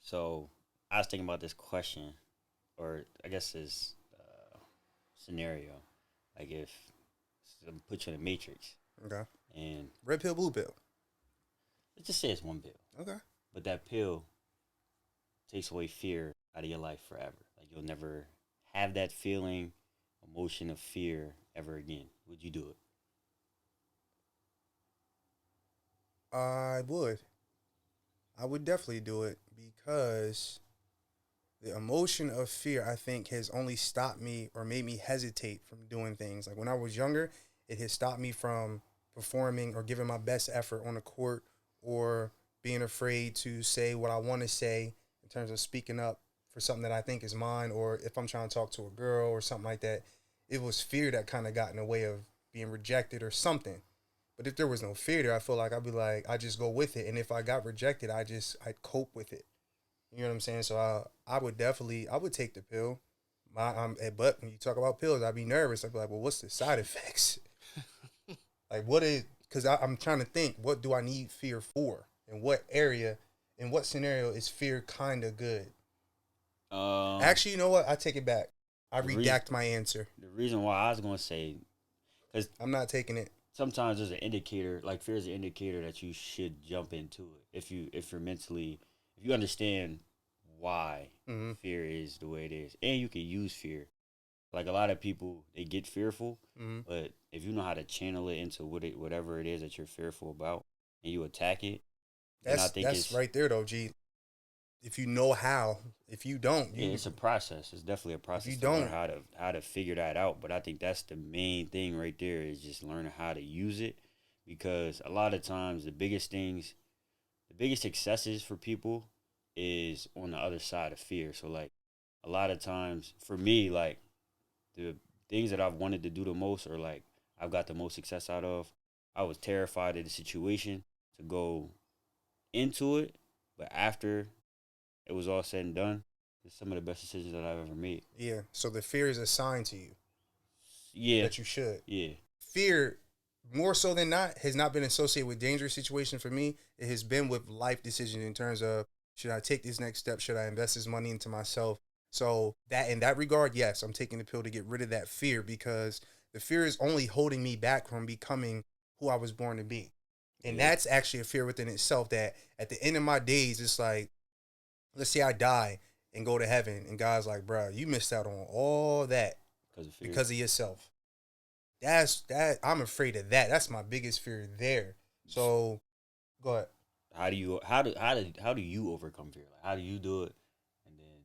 So I was thinking about this question, or I guess this scenario, like if I'm put you in a matrix, Okay. and Red pill, blue pill. let's just say it's one pill, Okay. but that pill takes away fear out of your life forever. Like you'll never have that feeling, emotion of fear ever again. Would you do it? I would. I would definitely do it because the emotion of fear, I think, has only stopped me or made me hesitate from doing things. Like when I was younger, it has stopped me from performing or giving my best effort on the court or being afraid to say what I want to say in terms of speaking up for something that I think is mine, or if I'm trying to talk to a girl or something like that. It was fear that kind of got in the way of being rejected or something. But if there was no fear there, I feel like I'd be like, I just go with it. And if I got rejected, I'd cope with it. You know what I'm saying? So I would definitely, I would take the pill. But when you talk about pills, I'd be nervous. I'd be like, well, what's the side effects? Like, what is? Because I'm trying to think, what do I need fear for? In what area? In what scenario is fear kind of good? Um, Actually, you know what? I take it back. I the reason redact my answer. the reason why I was gonna say, because I'm not taking it. sometimes there's an indicator, like fear is an indicator that you should jump into it. If you're mentally, if you understand why Mm-hmm. fear is the way it is, and you can use fear. Like a lot of people, they get fearful, Mm-hmm. but if you know how to channel it into whatever it is that you're fearful about, and you attack it, then I think That's it's right there though, G. If you know how, if you don't, yeah, you it's a process. It's definitely a if you process to learn don't, how to figure that out. But I think that's the main thing right there is just learning how to use it, because a lot of times the biggest successes for people is on the other side of fear. So like a lot of times for me, like the things that I've wanted to do the most or like I've got the most success out of, I was terrified of the situation to go into it, but after it was all said and done, it's some of the best decisions that I've ever made. yeah. So the fear is assigned to you Yeah, that you should. yeah, Fear, more so than not, has not been associated with dangerous situations for me. It has been with life decisions in terms of should I take this next step? Should I invest this money into myself? So that in that regard, yes, I'm taking the pill to get rid of that fear because the fear is only holding me back from becoming who I was born to be. And yeah. that's actually a fear within itself that at the end of my days, it's like, let's say I die and go to heaven, and God's like, bro, you missed out on all that Because of fear. because of yourself. That I'm afraid of that. That's my biggest fear there. So go ahead. How do you overcome fear? Like how do you do it? And then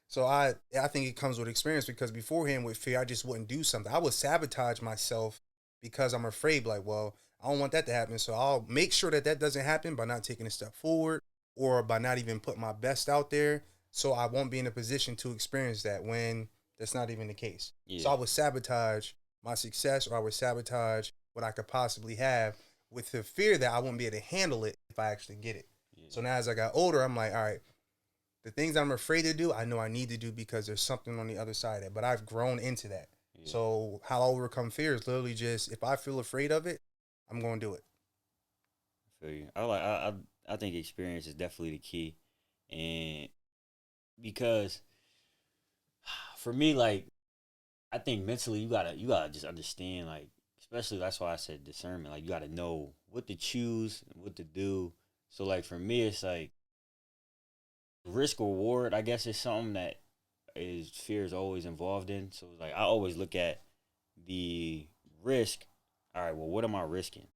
So I think it comes with experience because beforehand with fear, I just wouldn't do something. I would sabotage myself because I'm afraid. Like, well, I don't want that to happen. So I'll make sure that that doesn't happen by not taking a step forward or by not even putting my best out there. So I won't be in a position to experience that when that's not even the case. So yeah, I would sabotage my success or I would sabotage what I could possibly have with the fear that I wouldn't be able to handle it if I actually get it. yeah, So now as I got older, I'm like, all right, the things I'm afraid to do, I know I need to do because there's something on the other side of it. But I've grown into that. yeah. So how I overcome fear is literally just if I feel afraid of it, I'm going to do it. I feel you. I think experience is definitely the key, and because for me, like I think mentally you gotta just understand like especially that's why I said discernment. Like you gotta know what to choose, what to do. So like for me, it's like risk reward. I guess is something that is fear is always involved in. So like I always look at the risk. All right, well, what am I risking?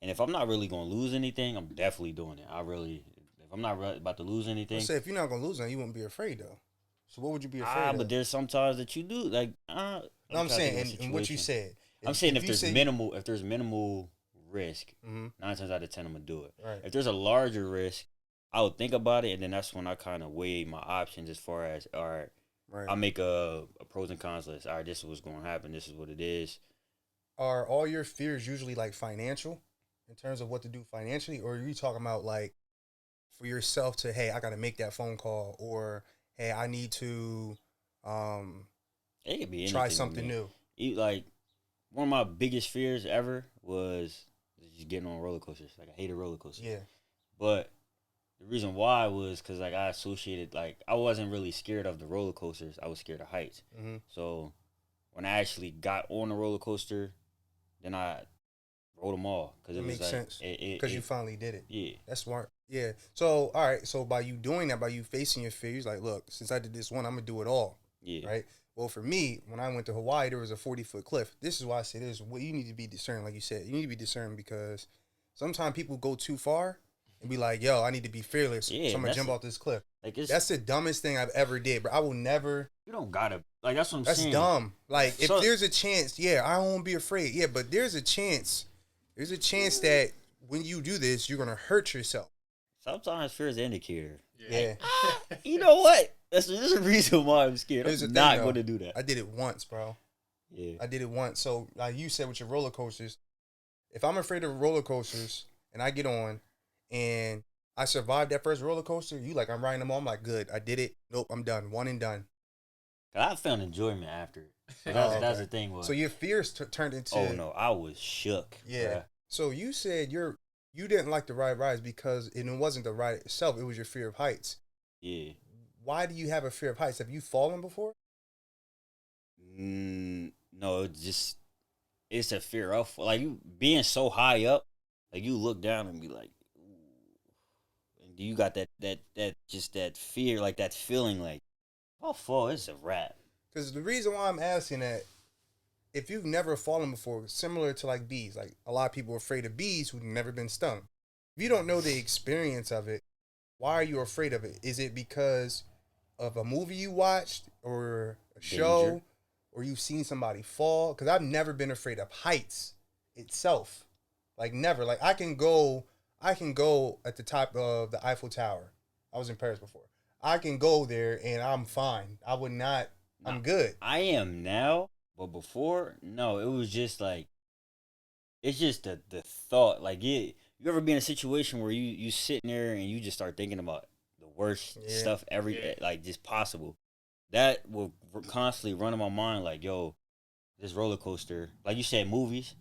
And if I'm not really gonna lose anything, I'm definitely doing it. I really, if I'm not about to lose Let's anything, say if you're not gonna lose, then you wouldn't be afraid though. So what would you be afraid but of? there's sometimes that you do like. No, I'm I'm trying to think saying, of a and what you situation. said. I'm saying If you say, if there's minimal risk, mm-hmm, 9 times out of 10 I'm gonna do it. right, If there's a larger risk, I would think about it, and then that's when I kind of weigh my options as far as all right, right, I'll make a pros and cons list. All right, this is what's going to happen. This is what it is. are all your fears usually like financial in terms of what to do financially, or are you talking about like for yourself to hey, I got to make that phone call, or hey, I need to um It could be try anything with something me. new. Like one of my biggest fears ever was just getting on roller coasters. Like I hated roller coasters, Yeah. but The reason why was because like I associated like I wasn't really scared of the roller coasters. I was scared of heights. Mm-hmm. So when I actually got on the roller coaster, then I rode them all because It it was makes like sense because you finally did it. yeah, That's smart. Yeah. So all right. So by you doing that, by you facing your fears, like, look, since I did this one, I'm gonna do it all. yeah, Right. Well, for me, when I went to Hawaii, there was a 40-foot cliff. This is why I say this. What you need to be discerning, like you said, you need to be discerning because sometimes people go too far and be like, "Yo, I need to be fearless, yeah. so I'm And gonna that's jump off this cliff." like it's That's the dumbest thing I've ever did, but I will never. you don't gotta like that's what I'm That's saying. dumb. Like, if So there's a chance, yeah, I won't be afraid. Yeah, but there's a chance. There's a chance that when you do this, you're gonna hurt yourself. sometimes fear is an indicator. Yeah. Yeah. You know what? There's a reason why I'm scared. Here's the I'm thing, not though. going to do that. I did it once, bro. Yeah, I did it once. So, like you said with your roller coasters, if I'm afraid of roller coasters and I get on and I survived that first roller coaster, you like, I'm riding them all. I'm like, good, I did it. Nope, I'm done. One and done. 'cause I found enjoyment after it. So Oh, that's okay. the thing. Was So your fears turned into. oh no, I was shook. Yeah. Bruh. So you said you didn't like the ride rides because it wasn't the ride itself. It was your fear of heights. Yeah. Why do you have a fear of heights? Have you fallen before? No, it's a fear of like you being so high up. Like you look down and be like, ooh. And you got that just that fear, like that feeling, like oh, fall, it's a wrap. Because the reason why I'm asking that, if you've never fallen before, similar to like bees, like a lot of people are afraid of bees who've never been stung. If you don't know the experience of it, why are you afraid of it? Is it because of a movie you watched or a show Danger. or you've seen somebody fall? Because I've never been afraid of heights itself. Like never. Like I can go at the top of the Eiffel Tower. I was in Paris before. I can go there and I'm fine. I would not. I'm good. I am now, but before, no, it was just like it's just the thought. Like you ever be in a situation where you sitting there and you just start thinking about the worst Yeah. stuff like just possible. That will constantly run in my mind. Like yo, this roller coaster. Like you said, movies.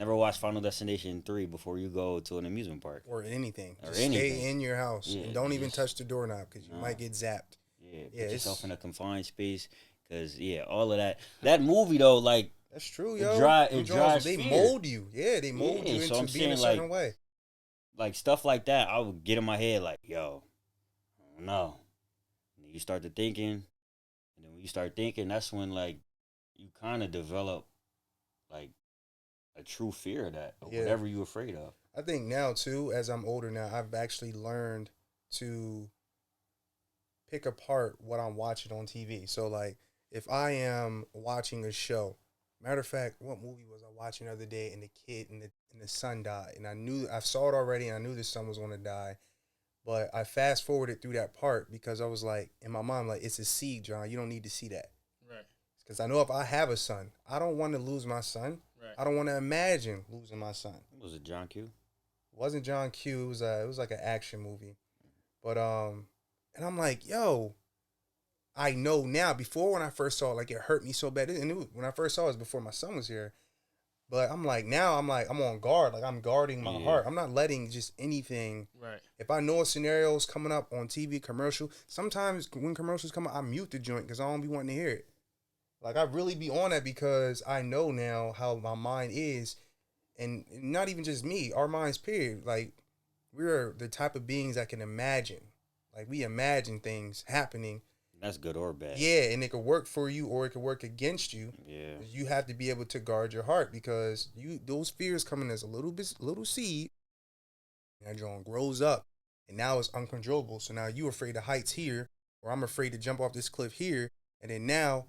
Never watch Final Destination 3 before you go to an amusement park. Or anything. Or Just anything. stay in your house Yeah, and don't even just- touch the doorknob because you Nah. might get zapped. Yeah, Yeah, put yourself it's- in a confined space. Cause yeah, all of that. That movie though, like That's true, It yo. it Them Jones, drives they fear. mold you. Yeah, they mold Yeah, you so into I'm being a saying, certain way. like stuff like that, I would get in my head like, yo, I don't know. And then you start to thinking, and then when you start thinking, that's when like you kind of develop like a true fear of that, or Yeah. whatever you're afraid of. I think now too, as I'm older now, I've actually learned to pick apart what I'm watching on TV. So like if I am watching a show, matter of fact, what movie was I watching the other day and the kid and the son died and I saw it already and I knew the son was gonna die. But I fast forwarded through that part because I was like in my mind, like, it's a seed, John. You don't need to see that. Right. Because I know if I have a son, I don't want to lose my son. Right. I don't want to imagine losing my son. Was it John Q? It wasn't John Q. It was like an action movie. But and I'm like, yo, I know now. Before when I first saw it, like it hurt me so bad. And when I first saw it, it was before my son was here. But I'm like now I'm on guard. Like I'm guarding my Yeah. heart. I'm not letting just anything. Right. If I know a scenario is coming up on TV commercial, sometimes when commercials come up, I mute the joint because I don't be wanting to hear it. Like I really be on that because I know now how my mind is, and not even just me, our minds period. Like we're the type of beings that can imagine. Like we imagine things happening. That's good or bad. Yeah, and it could work for you or it could work against you. Yeah. You have to be able to guard your heart because those fears coming as a little seed. And that joint grows up, and now it's uncontrollable. So now you're afraid of heights here, or I'm afraid to jump off this cliff here, and then now,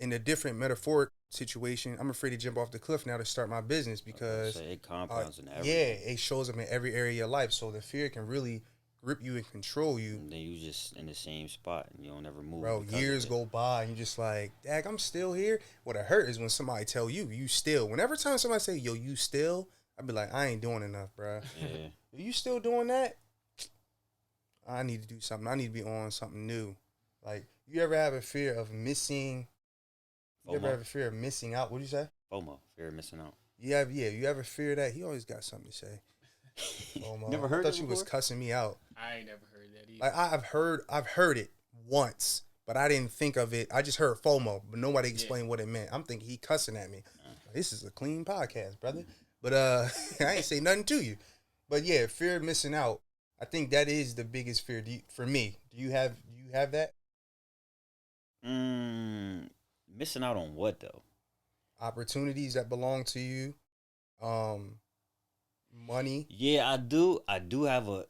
in a different metaphoric situation, I'm afraid to jump off the cliff now to start my business because it compounds in everything. yeah, it shows up in every area of your life. So the fear can really grip you and control you. And then you just in the same spot and you don't ever move. Bro, because of years it. go by and you just like, dag, I'm still here. What it hurt is when somebody tell you still. Whenever time somebody say, yo, you still, I be like, I ain't doing enough, bro. Yeah. Are you still doing that? I need to do something. I need to be on something new. Like, you ever have a fear of missing? You ever FOMO. have a fear of missing out? What'd you say? FOMO, fear of missing out. You ever fear that? He always got something to say. FOMO. Never I heard thought that you was before? cussing me out. I ain't never heard that either. Like I've heard it once, but I didn't think of it. I just heard FOMO, but nobody Yeah. explained what it meant. I'm thinking he cussing at me. Uh, This is a clean podcast, brother. But I ain't say nothing to you. But yeah, fear of missing out. I think that is the biggest fear for me. Do you have that? mm, Missing out on what though? Opportunities that belong to you, um, money. Yeah, I do. I do have a.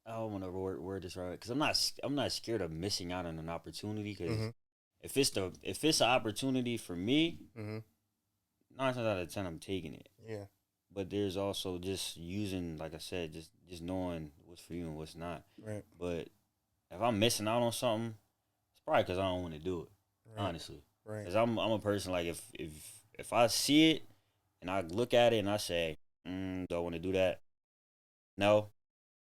I don't want to word this right because I'm not scared of missing out on an opportunity because Mm-hmm. if it's an opportunity for me, Mm-hmm. 9 times out of 10 I'm taking it. Yeah. But there's also just using, like I said, just knowing what's for you and what's not. Right. But if I'm missing out on something, it's probably because I don't want to do it. Right. Honestly, Right. because I'm a person like if I see it and I look at it and I say, do I want to do that? No,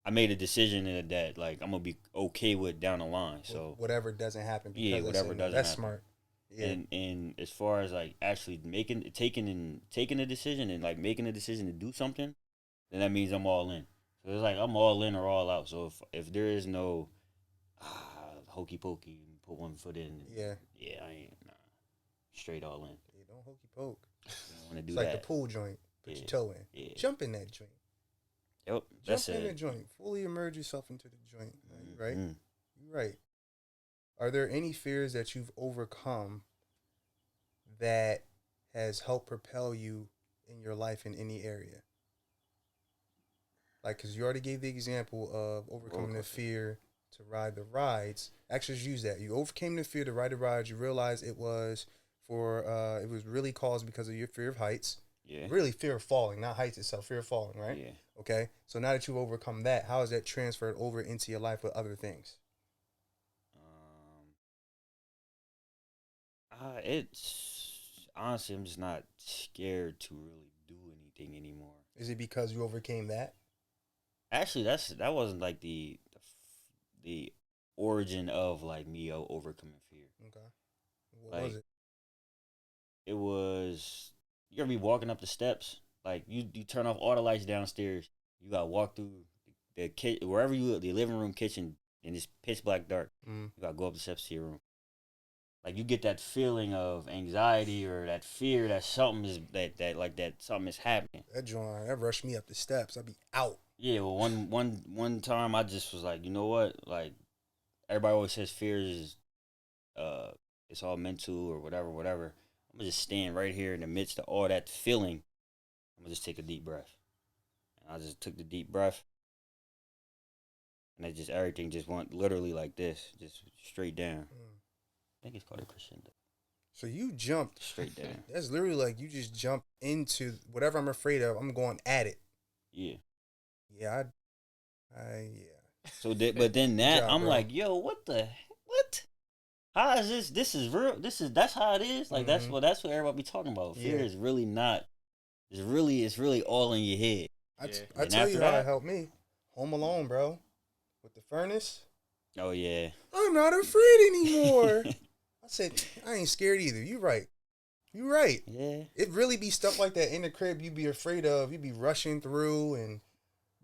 I made a decision that like I'm gonna be okay with down the line. So Whatever doesn't happen. Because yeah, I whatever said no. doesn't That's happen. smart. Yeah. And as far as like actually taking a decision and like making a decision to do something, then that means I'm all in. So it's like I'm all in or all out. So if there is no hokey pokey, put one foot in, Yeah. yeah, I ain't straight all in. Yeah, don't hokey poke. I want to do It's like that. the pool joint. Put Yeah. your toe in. Yeah. Jump in that joint. Yep. Jump That's in the it. joint. Fully immerse yourself into the joint. Right? Mm. You're right. Are there any fears that you've overcome that has helped propel you in your life in any area? Like, because you already gave the example of overcoming the fear to ride the rides. Actually, just use that. You overcame the fear to ride the rides. You realized it was it was really caused because of your fear of heights. Yeah. Really, fear of falling, not heights itself, fear of falling, right? Yeah. Okay. So now that you've overcome that, how has that transferred over into your life with other things? It's honestly, I'm just not scared to really do anything anymore. Is it because you overcame that? Actually, that wasn't like the origin of like me overcoming fear. Okay. What Like was it? it was you ever be walking up the steps, like you turn off all the lights downstairs. You gotta walk through the wherever the living room, kitchen, and it's pitch black dark. Mm. You gotta go up the steps to your room. Like you get that feeling of anxiety or that fear that something is that something is happening. That joint, that rushed me up the steps. I'd be out. Yeah, well, one time I just was like, you know what? Like everybody always says fear is, it's all mental or whatever. I'm gonna just stand right here in the midst of all that feeling. I'm gonna just take a deep breath. And I just took the deep breath, and it just everything just went literally like this, just straight down. I think it's called a crescendo. So you jumped Straight down. That's literally like you just jumped into whatever I'm afraid of. I'm going at it. Yeah. Yeah, yeah. So but then that job, I'm bro. like, yo, what? How is this? This is real. That's how it is. Like that's what everybody be talking about. Fear Yeah. is really not. It's really all in your head. Yeah. I And tell you after how that- it helped me. Home Alone, bro. With the furnace. Oh yeah. I'm not afraid anymore. I said, I ain't scared either. You right. You right. Yeah. It really be stuff like that in the crib you be afraid of. You be rushing through and,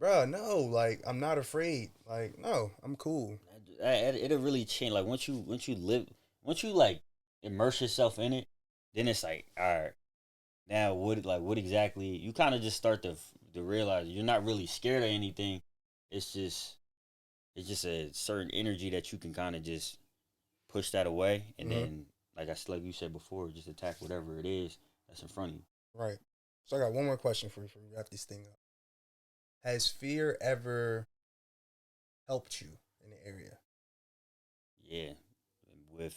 bruh, no, like, I'm not afraid. Like, no, I'm cool. It'll really change. Like once you like immerse yourself in it, then it's like, all right, now what exactly? You kind of just start to realize you're not really scared of anything. It's just a certain energy that you can kind of just push that away, and then like you said before, just attack whatever it is that's in front of you. Right. So I got one more question for you before we wrap this thing up. Has fear ever helped you in the area? Yeah, with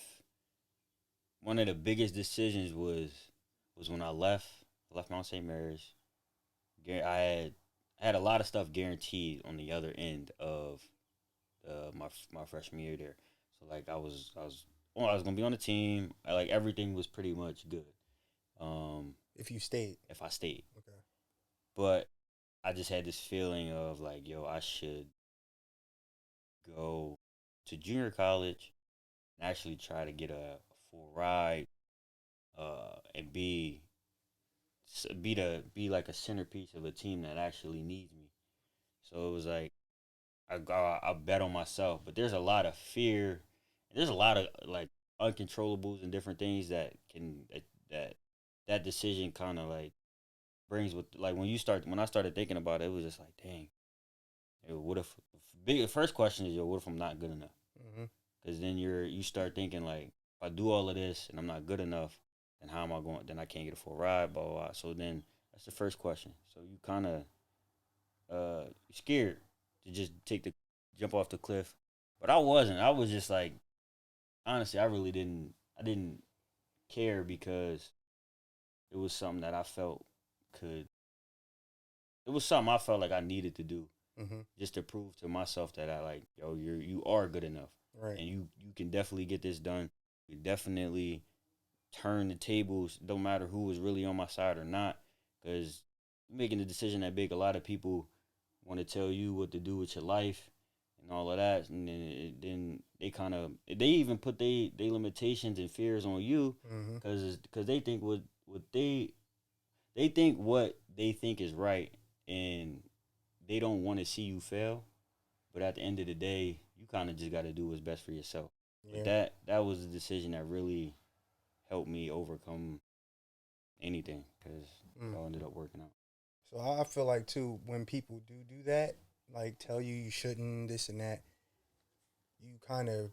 one of the biggest decisions was when I left Mount St. Mary's. I had a lot of stuff guaranteed on the other end of my freshman year there. So like I was gonna be on the team. Like everything was pretty much good. If you stayed. If I stayed, Okay. but I just had this feeling of like, yo, I should go to junior college and actually try to get a full ride, and be be like a centerpiece of a team that actually needs me. So it was like I bet on myself, but there's a lot of fear. There's a lot of like uncontrollables and different things that that decision kind of like brings with like when I started thinking about it, it was just like dang, what if big first question is yo, what if I'm not good enough? Mm-hmm. Because then you start thinking like if I do all of this and I'm not good enough, then how am I going? Then I can't get a full ride, blah blah. Blah. So then that's the first question. So you kind of scared to just take the jump off the cliff, but I wasn't. I was just like honestly, I really didn't. I didn't care because it was something that I felt could. It was something I felt like I needed to do Mm-hmm. just to prove to myself that I like yo you are good enough Right. and you can definitely get this done. You definitely turn the tables. Don't matter who is really on my side or not, because making the decision that big, a lot of people want to tell you what to do with your life and all of that, and then they kind of they even put they limitations and fears on you Mm-hmm. because they think what they think what they think is right, and they don't want to see you fail. But at the end of the day, you kind of just got to do what's best for yourself. But Yeah. that was a decision that really helped me overcome anything because it Mm. all ended up working out. So I feel like too when people do that, like tell you you shouldn't this and that, you kind of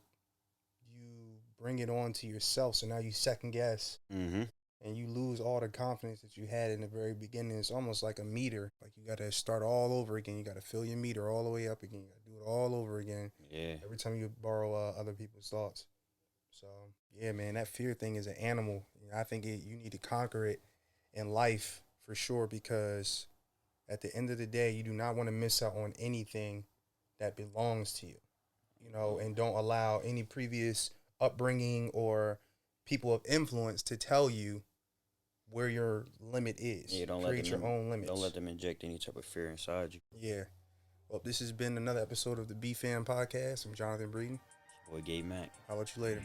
you bring it on to yourself. So now you second guess Mm-hmm. and you lose all the confidence that you had in the very beginning. It's almost like a meter. Like you got to start all over again. You got to fill your meter all the way up again. You got to do it all over again Yeah. every time you borrow other people's thoughts. So yeah, man, that fear thing is an animal. I think you need to conquer it in life for sure because at the end of the day, you do not want to miss out on anything that belongs to you, and don't allow any previous upbringing or people of influence to tell you where your limit is. Yeah. Create your own Don't let limits. them inject any type of fear inside you. Yeah. Well, this has been another episode of the BFAM podcast. I'm Jonathan Breeden. Boy, Gay Mac. I'll let you later.